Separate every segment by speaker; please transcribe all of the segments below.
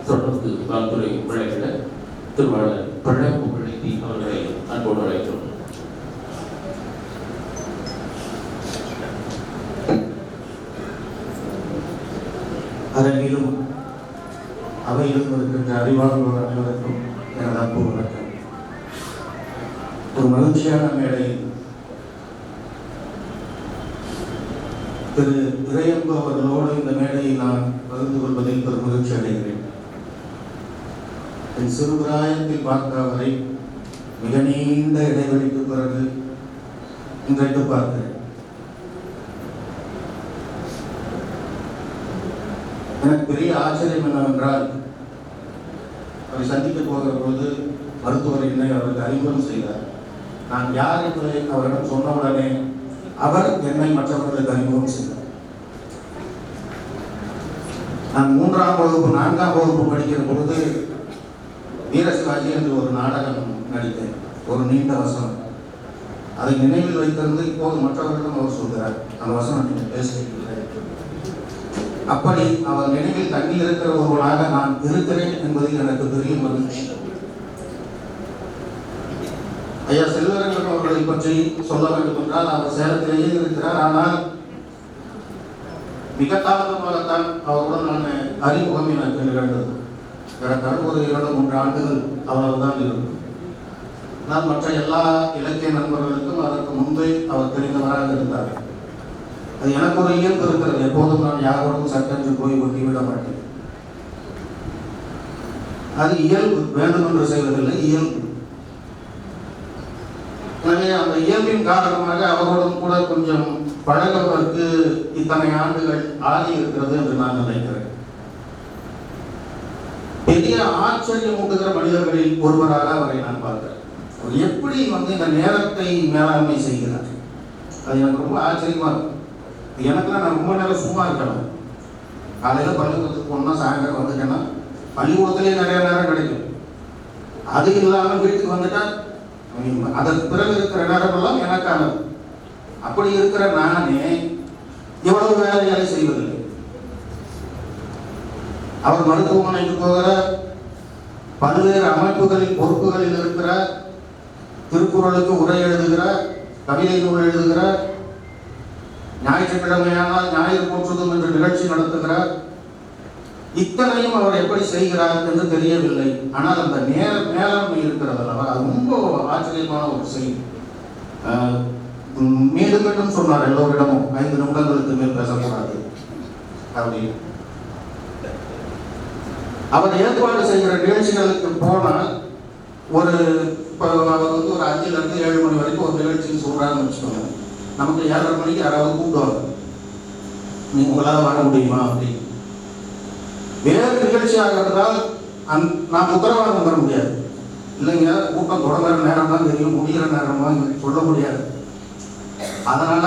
Speaker 1: தொடர்ந்து வாழ்த்துறை வழங்கிட திருவாளர் பழமுகழி அவர்களை அன்போடு அழைக்கிறோம்.
Speaker 2: அரங்கிலும் அவையிலும் இருக்கின்ற அறிவாளர்கள் அனைவருக்கும் எனது அன்பு வணக்கம். ஒரு மகிழ்ச்சியான மேடையில் திரு இறையன்பு அவர்களோடு இந்த மேடையை நான் பகிர்ந்து கொள்வதில் பெரும் மகிழ்ச்சி அடைகிறேன். என் சிறுபிராயத்தில் பார்த்த அவரை மிக நீண்ட இடைவெளிக்கு பிறகு இன்றைக்கு பார்க்கிறேன். எனக்கு பெரிய ஆச்சரியம் என்னவென்றால், அவரை சந்திக்க போகிற பொழுது மருத்துவர் என்னை அவருக்கு அறிமுகம் செய்தார். நான் யார் என்பதை அவரிடம் சொன்னவுடனே அவர் என்னை மற்றவர்களுக்கு அறிமுகம் செய்தார். நான் 3ஆம் வகுப்பு 4ஆம் வகுப்பு படிக்கிற பொழுது வீரசிவாஜி என்று ஒரு நாடகம் நடித்தேன். ஒரு நீண்ட வசனம், அதை நினைவில் வைத்திருந்து இப்போது மற்றவர்களிடம் அவர் சொல்கிறார், அந்த வசனம் நீங்கள் பேசுகிறீர்கள். அப்படி அவர் நினைவில் தங்கி இருக்கிற ஒருவனாக நான் இருக்கிறேன் என்பதில் எனக்கு பெரிய மகிழ்ச்சி. ஐயா செல்வரங்கன் அவர்களை பற்றி சொல்ல வேண்டும் என்றால், அவர் சேலத்திலேயே இருக்கிறார். ஆனால் மிக தாமதமாகத்தான் அவருடன் நான் அறிமுகம் எனக்கு நிகழ்ந்தது. ஏறத்தாழ ஒரு 2-3 ஆண்டுகள் அவ்வளவுதான் இருக்கும். நான் மற்ற எல்லா இலக்கிய நண்பர்களுக்கும் அதற்கு முன்பே அவர் தெரிந்தவராக இருந்தார். அது எனக்கு ஒரு இயல்பு இருக்கிறது, எப்போதும் நான் யாரோடும் சட்டென்று போய் ஒட்டிவிட மாட்டேன். அது இயல்பு, வேண்டும் என்று செய்வதில்லை, இயல்பு. எனவே அந்த இயல்பின் காரணமாக அவரோடும் கூட கொஞ்சம் பழகுவதற்கு இத்தனை ஆண்டுகள் ஆகி இருக்கிறது என்று நான் நினைக்கிறேன். பெரிய ஆச்சரியம் ஊட்டுகிற மனிதர்களில் ஒருவராக அவரை நான் பார்க்கிறேன். அவர் எப்படி இந்த நேரத்தை மேலாண்மை செய்கிறார், அது எனக்கு ரொம்ப ஆச்சரியமா இருக்கும். எனக்குலாம் நான் ரொம்ப நேரம் சும்மா இருக்கணும். காலையில் பள்ளிக்கூடத்துக்கு போனால் சாயங்காலம் வந்துட்டேன்னா பள்ளிக்கூடத்துலேயே நிறைய நேரம் கிடைக்கும். அது இல்லாமல் வீட்டுக்கு வந்துட்டா அதற்கு பிறகு இருக்கிற நேரமெல்லாம் எனக்கானது. அப்படி இருக்கிற நானே எவ்வளவு வேலைகளை செய்வதில்லை. அவர் மருத்துவமனைக்கு போகிற, பல்வேறு அமைப்புகளில் பொறுப்புகளில் இருக்கிற, திருக்குறளுக்கு உரை எழுதுகிறார், கவிதை நூல் எழுதுகிறார், ஞாயிற்றுக்கிழமையானால் ஞாயிறு போற்றுதும் என்று நிகழ்ச்சி நடத்துகிறார். இத்தனையும் அவர் எப்படி செய்கிறார் என்று தெரியவில்லை. ஆனால் அந்த நேர மேலாண்மை இருக்கிறது அல்லவா, அது ரொம்ப ஆச்சரியமான ஒரு செய்தி. மீண்டும் மீண்டும் சொன்னார் எல்லோரிடமும் 5 நிமிடங்களுக்கு மேல் பேசக்கூடாது அப்படின்னு. அவர் ஏற்பாடு செய்கிற நிகழ்ச்சிகளுக்கு போனால் ஒரு 5லிருந்து 7 மணி வரைக்கும் ஒரு நிகழ்ச்சிக்கு சொல்றாங்கன்னு வச்சுக்கோங்க. நமக்கு 7:30 மணிக்கு யாராவது கூப்பிடுவாங்க, நீங்க உங்களால் வர முடியுமா அப்படின்னு. வேறு நிகழ்ச்சியாக இருந்தால் நான் உத்தரவாதம் தர முடியாது. இல்லைங்க, கூட்டம் தொடங்குற நேரம் தான் தெரியும், முடிகிற நேரமா சொல்ல முடியாது, அதனால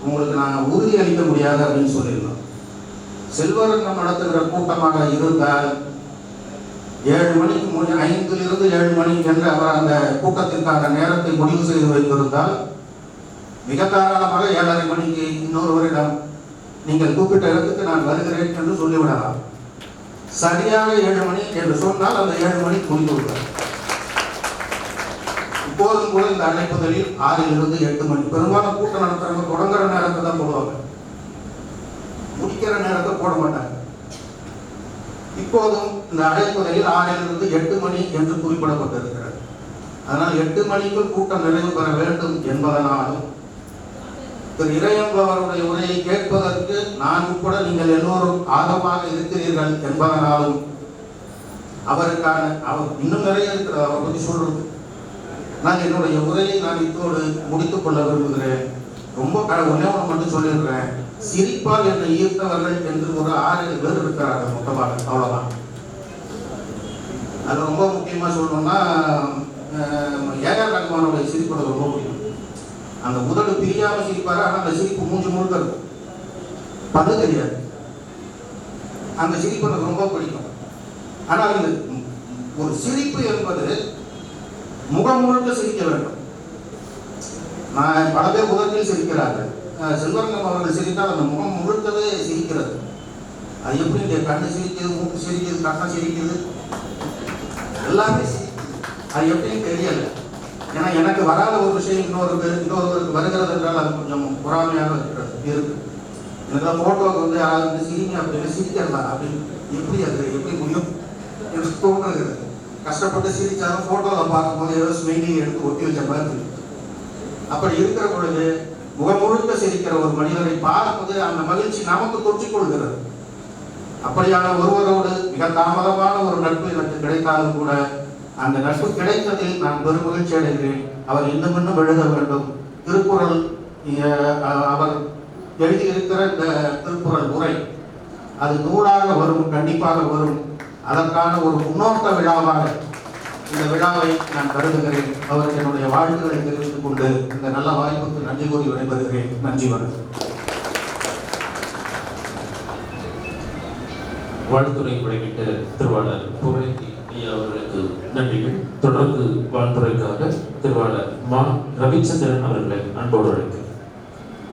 Speaker 2: உங்களுக்கு நான் உறுதி அளிக்க முடியாது அப்படின்னு சொல்லிடலாம். செல்வரங்கம் நடத்துகிற கூட்டமாக இருந்தால் 7 மணிக்கு 5லிருந்து 7 மணி என்று அவர் அந்த கூட்டத்திற்கான நேரத்தை முடிவு செய்து வைத்திருந்தால், மிக தாராளமாக 7:30 மணிக்கு இன்னொருவரிடம் நீங்கள் கூப்பிட்ட இடத்துக்கு நான் வருகிறேன் என்று சொல்லிவிடலாம். சரியாக 7 மணி என்று சொன்னால் அந்த 7 மணிக்கு முடிந்து விடுவார். இப்போதும் கூட இந்த அழைப்புதலில் 6லிருந்து 8 மணி, பெரும்பாலும் கூட்டம் நடத்துறவங்க தொடங்குற நேரத்தை தான் போடுவாங்க, முடிக்கிற நேரத்தை போட மாட்டாங்க. இப்போதும் இந்த அழைப்புதலில் 6லிருந்து 8 மணி என்று குறிப்பிடப்பட்டிருக்கிறது. அதனால் 8 மணிக்குள் கூட்டம் நிறைவு பெற வேண்டும் என்பதனாலும், திரு இறையன்பு அவருடைய உரையை கேட்பதற்கு நான் உட்பட நீங்கள் எல்லோரும் ஆர்வமாக இருக்கிறீர்கள் என்பதனாலும், அவருக்கான அவர் இன்னும் நிறைய இருக்கிறது அவரை பற்றி சொல்றது. நான் என்னுடைய உரையை நான் இப்போது முடித்துக் கொள்ள விரும்புகிறேன். ரொம்ப ஒன்னே ஒன்று மட்டும் சொல்லிடுறேன். சிரிப்பால் என்னை ஈர்த்தவர்கள் என்று ஒரு 6-7 பேர் இருக்கிறார்கள் மொத்தமாக, அவ்வளவுதான். அது ரொம்ப முக்கியமா சொல்லணும்னா, ஏஆர் ரஹ்மானுடைய சிரிப்பு ரொம்ப பிடிக்கும். அந்த உதடு பிரியாம சிரிப்பாரு, ஆனால் அந்த சிரிப்பு மூஞ்சி முழுக்க இருக்கும், பல்லு தெரியாது. அந்த சிரிப்பு எனக்கு ரொம்ப பிடிக்கும். ஆனால் இந்த ஒரு சிரிப்பு என்பது முகம் முழுக்க சிரிக்க வேண்டும். நான் பல பேர் உதட்டில் சிரிக்கிறார்கள், செல்வரங்கம் அவர்கள் சிரித்தால் அந்த முகம் முழுக்கவே சிரிக்கிறது. அது எப்படி கண்ணு சிரிக்கிறது, மூக்கு சிரிக்கிறது, ரத்தம் சிரிக்குது, எல்லாமே சிரிக்குது. அது எப்படின்னு தெரியல. ஏன்னா எனக்கு வராத ஒரு விஷயம் இன்னொருவருக்கு வருகிறது என்றால் அது கொஞ்சம் பொறாமையாக இருக்கு. எனக்கு ஃபோட்டோவுக்கு வந்து யாராவது வந்து சிரிங்க அப்படின்னு சிரிக்கிறதா அப்படின்னு எப்படி முடியும் எனக்கு தோணுகிறது. கஷ்டப்பட்டு சிரிச்சாலும் ஃபோட்டோவில் பார்க்கும்போது ஏதோ ஸ்மெயிலிங் எடுத்து ஒட்டி வச்ச மாதிரி இருக்கு. அப்படி இருக்கிற பொழுது முகமுழுக்க சிரிக்கிற ஒரு மனிதரை பார்ப்பது அந்த மகிழ்ச்சி நமக்கு தொற்றிக்கொள்கிறது. அப்படியான ஒருவரோடு மிக தாமதமான ஒரு நட்பு எனக்கு கிடைத்தாலும் கூட அந்த நட்பு கிடைத்ததில் நான் பெரும் மகிழ்ச்சி அடைகிறேன். அவர் இன்னும் இன்னும் எழுத வேண்டும். திருக்குறள் அவர் எழுதியிருக்கிற இந்த திருக்குறள் உரை அது நூலாக வரும், கண்டிப்பாக வரும். அதற்கான ஒரு முன்னோட்ட விழாவாக இந்த விழாவை நான் கருதுகிறேன். அவருக்கு என்னுடைய வாழ்த்துக்களை தெரிவித்துக் கொண்டு இந்த நல்ல வாய்ப்புக்கு நன்றி கூறி விடைபெறுகிறேன். நன்றி, வணக்கம்.
Speaker 1: வாழ்த்துறை வெளியிட்ட திருவாளர் புகழேந்தி ஐயா அவர்களுக்கு நன்றிகள். தொடர்ந்து வாழ்த்துறைக்காக திருவாளர் மா ரவிச்சந்திரன் அவர்களை அன்போடு அழைக்கிறேன்.